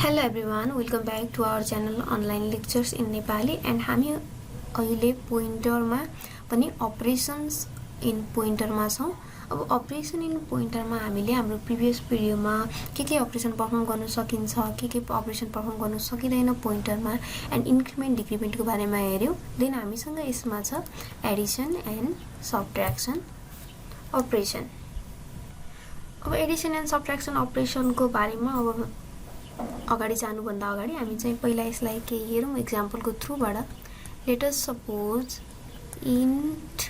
Hello everyone, welcome back to our channel Online Lectures in Nepali and हामी अहिले पोइन्टरमा पनि operations in पोइन्टरमा छौं। अब अपरेसन इन पोइन्टरमा हामीले हाम्रो प्रिभियस भिडियोमा के अपरेसन परफर्म गर्न सकिन्छ, के अपरेसन परफर्म गर्न सकिदैन पोइन्टरमा एन्ड इन्क्रिमेन्ट डिक्रिमेन्टको बारेमा हेर्यौं। देन हामीसँग यसमा छ एडिसन एन्ड सबट्र्याक्सन अपरेसन। अब एडिसन एन्ड सबट्र्याक्सन अपरेसनको बारेमा अब अगाडि जानुभन्दा अगाडि हामी चाहिँ पहिला यसलाई केही हेरौं एक्जाम्पलको थ्रुबाट। Let us suppose int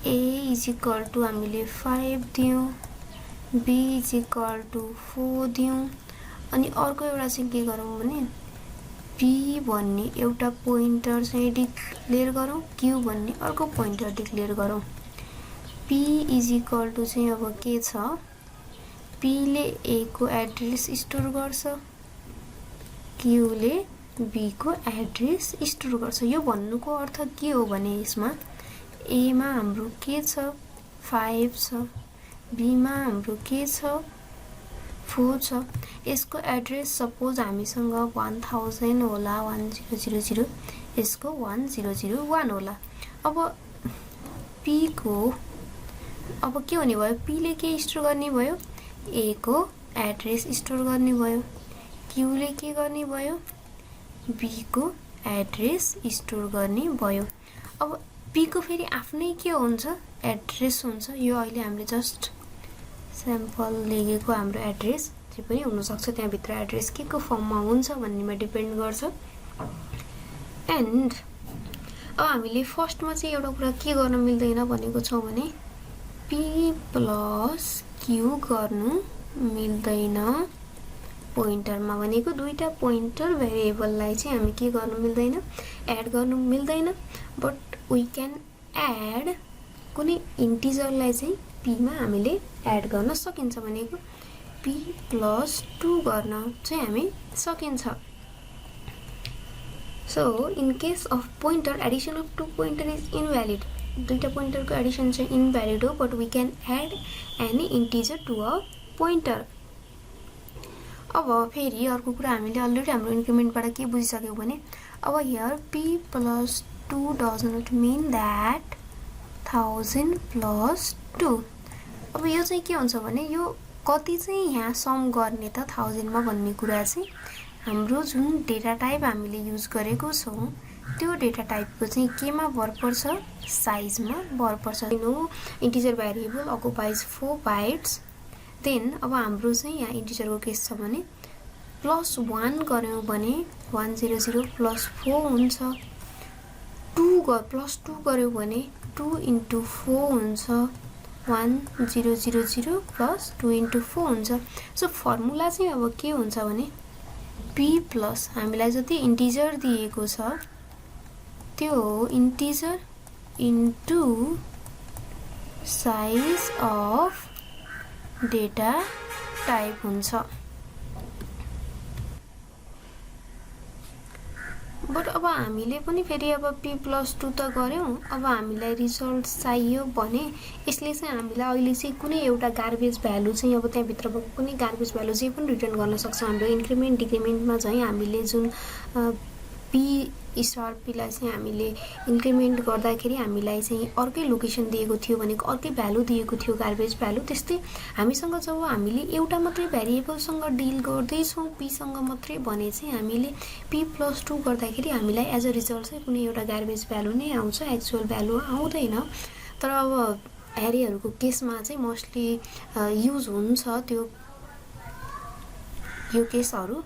a is equal to हामीले 5 दियौं, b इज इक्वल टु 4 दियौं अनि अर्को एउटा चाहिँ के गरौँ भने p भन्ने एउटा पोइन्टर चाहिँ डिक्लेयर गरौँ, q भन्ने अर्को पोइन्टर डिक्लेयर गरौँ। p इज इक्वल टु चाहिँ अब के छ, p ले a को एड्रेस स्टोर गर्छ, q ले b को एड्रेस स्टोर गर्छ। यो भन्नुको अर्थ के हो भने यसमा a मा हाम्रो के छ 5 छ, b मा हाम्रो के छ 4 छ। यसको एड्रेस सपोज हामीसँग 1000 होला, 1000, यसको 1001 होला। अब p को अब के हुने भयो, p ले के स्टोर गर्ने भयो, a को एड्रेस स्टोर गर्ने भयो, q ले के गर्ने भयो, b को एड्रेस स्टोर गर्ने भयो। अब p को फेरि आफ्नै के हुन्छ, एड्रेस हुन्छ। यो अहिले हामीले जस्ट स्याम्पल लेखेको हाम्रो एड्रेस जे पनि हुन सक्छ, त्यहाँ भित्र एड्रेस के को फर्ममा हुन्छ भन्नेमा डिपेन्ड गर्छ। एन्ड अब हामीले फर्स्टमा चाहिँ एउटा कुरा के गर्न मिल्दैन भनेको छौं भने p प्लस q गर्नु मिल्दैन। पोइन्टरमा भनेको दुईटा पोइन्टर भेरिएबललाई चाहिँ हामी के गर्नु मिल्दैन, एड गर्नु मिल्दैन। बट वी क्यान एड कुनै इन्टिजरलाई चाहिँ p मा हामीले एड गर्न सकिन्छ भनेको p प्लस 2 गर्न चाहिँ हामी सकिन्छ। So in case of pointer addition of two pointer is invalid. दुईटा पोइन्टरको एडिसन चाहिँ इनभ्यालिड हो, but we can add any integer to a pointer. अब फेरि अर्को कुरा हामीले अलरेडी हाम्रो इन्क्रिमेन्टबाट के बुझिसक्यौं भने अब here p plus 2 does not mean that 1000 plus 2। अब यो चाहिँ के हुन्छ भने यो कति चाहिँ यहाँ सम गर्ने त 1000 मा भन्ने कुरा चाहिँ हाम्रो जुन डेटा टाइप हामीले युज गरेको छौं त्यो डेटा टाइपको चाहिँ केमा भर पर्छ, साइजमा भर पर्छ। No integer variable occupies 4 bytes. Then अब हाम्रो चाहिँ यहाँ इन्टिजरको केस छ भने प्लस 1 गर्यौं भने 100 प्लस 4 हुन्छ, प्लस 2 गर्यौं भने 2 into 4 हुन्छ, 1000 प्लस 2 into 4 हुन्छ। सो फर्मुला चाहिँ अब के हुन्छ भने p प्लस हामीलाई जति इन्टिजर दिएको छ त्यो integer into size of data type हुन्छ। बट अब हामीले पनि फेरि अब p प्लस 2 त गर्यौं, अब हामीलाई रिजल्ट चाहियो भने यसले चाहिँ हामीलाई अहिले चाहिँ कुनै एउटा गार्बेज भ्यालु चाहिँ अब त्यहाँ भित्र भएको कुनै गार्बेज भ्यालु जे पनि रिटर्न गर्न सक्छ। हाम्रो इन्क्रिमेन्ट डिक्रिमेन्टमा चाहिँ हामीले जुन p स्टार p लाई चाहिँ हामीले इन्क्रिमेन्ट गर्दाखेरि हामीलाई चाहिँ अर्कै लोकेसन दिएको थियो भनेको अर्कै भ्यालु दिएको थियो गार्बेज भ्यालु। त्यस्तै हामीसँग जब हामीले एउटा मात्रै भेरिएबलसँग डिल गर्दै छौं p सँग मात्रै भने चाहिँ हामीले p प्लस 2 गर्दाखेरि हामीलाई एज अ रिजल्ट चाहिँ कुनै एउटा गार्बेज भ्यालु नै आउँछ, एक्चुअल भ्यालु आउँदैन। तर अब एरेहरूको केसमा चाहिँ मोस्टली युज हुन्छ त्यो यो केसहरु।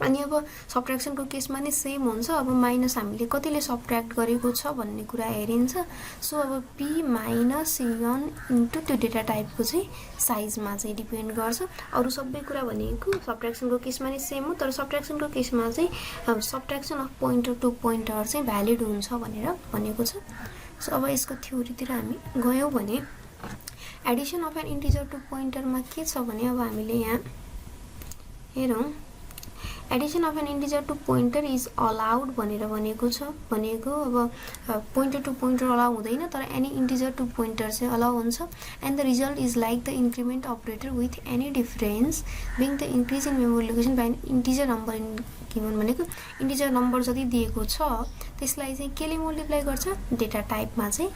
अनि अब सबट्र्याक्सनको केसमा नै सेम हुन्छ। अब माइनस हामीले कतिले सबट्र्याक्ट गरेको छ भन्ने कुरा हेरिन्छ। सो अब p माइनस 1 इन्टु त्यो डेटा टाइपको चाहिँ साइजमा चाहिँ डिपेन्ड गर्छ। अरु सबै कुरा भनेको सबट्र्याक्सनको केसमा नै सेम हो, तर सबट्र्याक्सनको केसमा चाहिँ सबट्र्याक्सन अफ पोइन्टर टु पोइन्टर चाहिँ भ्यालिड हुन्छ भनेर भनेको छ। सो अब यसको थ्योरीतिर हामी गयौं भने addition of an integer to पोइन्टरमा के छ भने अब हामीले यहाँ हेरौं addition of an integer to pointer is allowed भनेर भनेको छ। भनेको अब पोइन्टर टु पोइन्टर अलाउ हुँदैन, तर एनी इन्टिजर टु पोइन्टर चाहिँ अलाउ हुन्छ। And the result is like the increment operator with any difference being the increase in memory location by an integer number in given. भनेको integer number जति दिएको छ त्यसलाई चाहिँ केले मल्टिप्लाई गर्छ, डेटा टाइपमा चाहिँ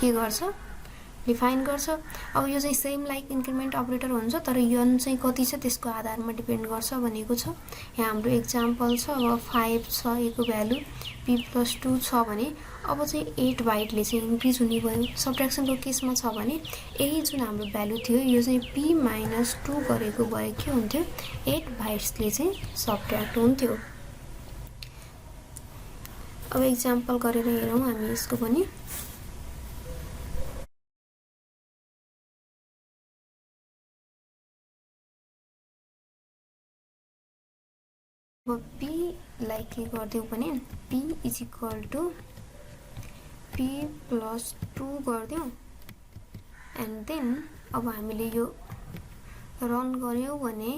के गर्छ, डिफाइन गर्छ। अब यो चाहिँ सेम लाइक इन्क्रिमेन्ट अपरेटर हुन्छ, तर यन चाहिँ कति छ त्यसको आधारमा डिपेन्ड गर्छ भनेको छ। यहाँ हाम्रो एक्जाम्पल छ, अब 5 छ यसको भ्यालु, p+2 छ भने अब चाहिँ 8 बाइटले चाहिँ इन्क्रिज हुने भयो। सब्ट्र्याक्सनको केसमा छ भने यही जुन हाम्रो भ्यालु थियो यो चाहिँ p-2 गरेको भए के हुन्थ्यो, 8 बाइट्सले चाहिँ सब्ट्र्याक्ट हुन्थ्यो। अब एक्जाम्पल गरेर हेरौँ हामी यसको पनि। अब p लाई के गरिदिउँ भने p is equal to p+2 गरिदिउँ। एन्ड देन अब हामीले यो रन गऱ्यौँ भने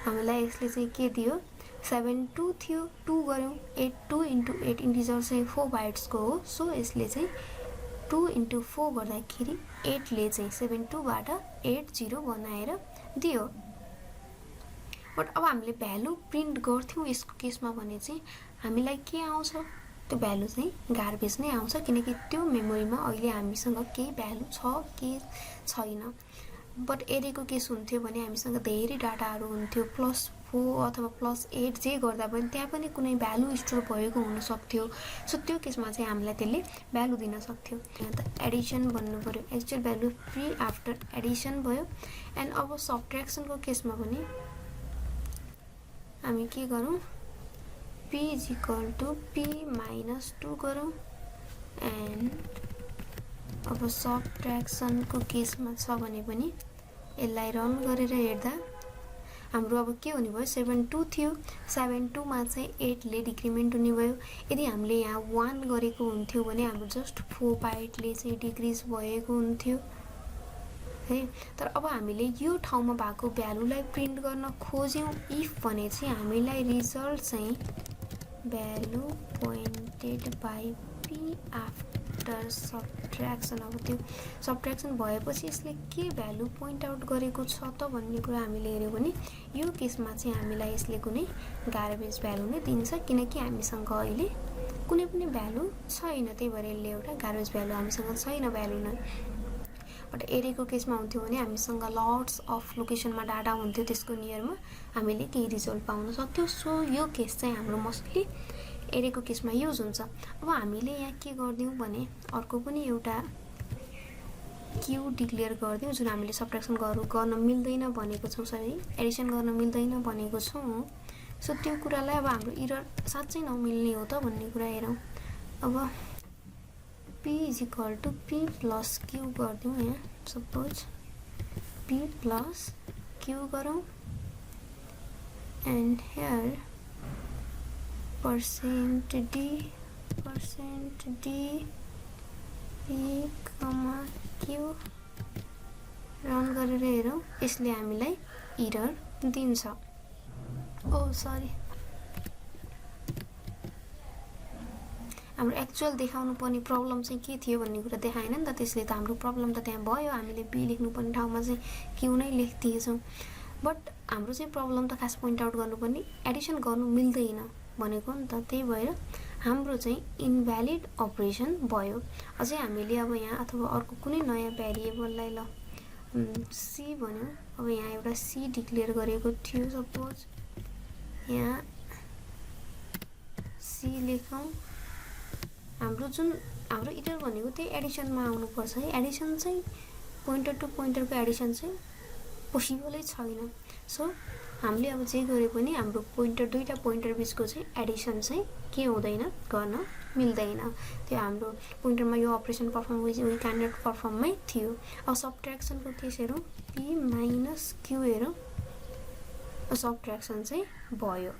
हामीलाई यसले चाहिँ के दियो, 72 थियो, 2 गऱ्यौँ, 82 × 8 इन्टिजर चाहिँ 4 बाइट्सको हो। सो यसले चाहिँ 2 × 4 गर्दाखेरि 8ले चाहिँ 72बाट 80 बनाएर दियो। बट अब हामीले भ्यालु प्रिन्ट गर्थ्यौँ यसको केसमा भने चाहिँ हामीलाई के आउँछ, त्यो भ्यालु चाहिँ गार्बेज नै आउँछ, किनकि त्यो मेमोरीमा अहिले हामीसँग केही भ्यालु छ के छैन। बट यदिको केस हुन्थ्यो भने हामीसँग धेरै डाटाहरू हुन्थ्यो, +4 अथवा +8 जे गर्दा पनि त्यहाँ पनि कुनै भ्यालु स्टोर भएको हुन सक्थ्यो। सो त्यो केसमा चाहिँ हामीलाई त्यसले भ्यालु दिन सक्थ्यो। यहाँ त एडिसन भन्नु पर्यो, actual value pre after Edison भयो। एन्ड अब सब्ट्र्याक्सनको केसमा पनि हामी के गरौँ, p is equal to p-2 गरौँ। एन्ड अब सब्ट्र्याक्सनको केसमा छ भने पनि यसलाई रन गरेर हेर्दा हाम्रो अब के हुने भयो, 72 थियो, 72 मा चाहिँ 8ले डिक्रिमेन्ट हुने भयो। यदि हामीले यहाँ 1 गरेको हुन्थ्यो भने हाम्रो जस्ट 4 बाइटले चाहिँ डिक्रिज भएको हुन्थ्यो है। तर अब हामीले यो ठाउँमा भएको भ्यालुलाई प्रिन्ट गर्न खोज्यौँ इफ भने चाहिँ हामीलाई रिजल्ट चाहिँ value pointed by p after subtraction. अब त्यो सब्ट्र्याक्सन भएपछि यसले के भ्यालु पोइन्ट आउट गरेको छ त भन्ने कुरा हामीले हेऱ्यौँ भने यो केसमा चाहिँ हामीलाई यसले कुनै गार्बेज भ्यालु नै दिन्छ, किनकि हामीसँग अहिले कुनै पनि भ्यालु छैन। त्यही भएर यसले एउटा गार्बेज भ्यालु हामीसँग छैन भ्यालु नै। बट एरेको केसमा हुन्थ्यो भने हामीसँग लट्स अफ लोकेसनमा डाटा हुन्थ्यो, त्यसको नियरमा हामीले केही रिजल्ट पाउन सक्थ्यौँ। सो यो केस चाहिँ हाम्रो मोस्टली एरेको केसमा युज हुन्छ। अब हामीले यहाँ के गरिदिउँ भने अर्को पनि एउटा क्यू डिक्लेयर गरिदिउँ जुन हामीले सब्ट्र्याक्सन गर्न मिल्दैन भनेको छौँ, सरी एडिसन गर्न मिल्दैन भनेको छौँ। सो त्यो कुरालाई अब हाम्रो इरर साँच्चै नमिल्ने हो त भन्ने कुरा हेरौँ। अब p is equal to p+q गरिदिउँ। यहाँ सपोज p+q गरौँ। And here %d p, q run गरेर हेरौँ, यसले हामीलाई इरर दिन्छ। ओ सरी, हाम्रो एक्चुअल देखाउनु पर्ने प्रब्लम चाहिँ के थियो भन्ने कुरा देखाएन नि त, त्यसले त हाम्रो प्रब्लम त त्यहाँ भयो। हामीले p लेख्नुपर्ने ठाउँमा चाहिँ q नै लेखिदिएछौँ। बट हाम्रो चाहिँ प्रब्लम त खास पोइन्ट आउट गर्नुपर्ने एडिसन गर्नु मिल्दैन भनेको नि त, त्यही भएर हाम्रो चाहिँ इनभ्यालिड अपरेसन भयो। अझै हामीले अब यहाँ अथवा अर्को कुनै नयाँ भेरिएबललाई ल c भन्यौँ। अब यहाँ एउटा c डिक्लेयर गरेको थियो, सपोज यहाँ c लेखौँ। हाम्रो इरर भनेको त्यही एडिसनमा आउनुपर्छ है। एडिसन चाहिँ पोइन्टर टु पोइन्टरको एडिसन चाहिँ पोसिबलै छैन। सो हामीले अब जे गरे पनि हाम्रो पोइन्टर दुईटा पोइन्टर बिचको चाहिँ एडिसन चाहिँ के हुँदैन, गर्न मिल्दैन। त्यो हाम्रो पोइन्टरमा यो operation perform we can not पर्फर्ममै थियो। अब सब्ट्र्याक्सनको केस हेरौँ, p-q हेरौँ, सब्ट्र्याक्सन चाहिँ भयो।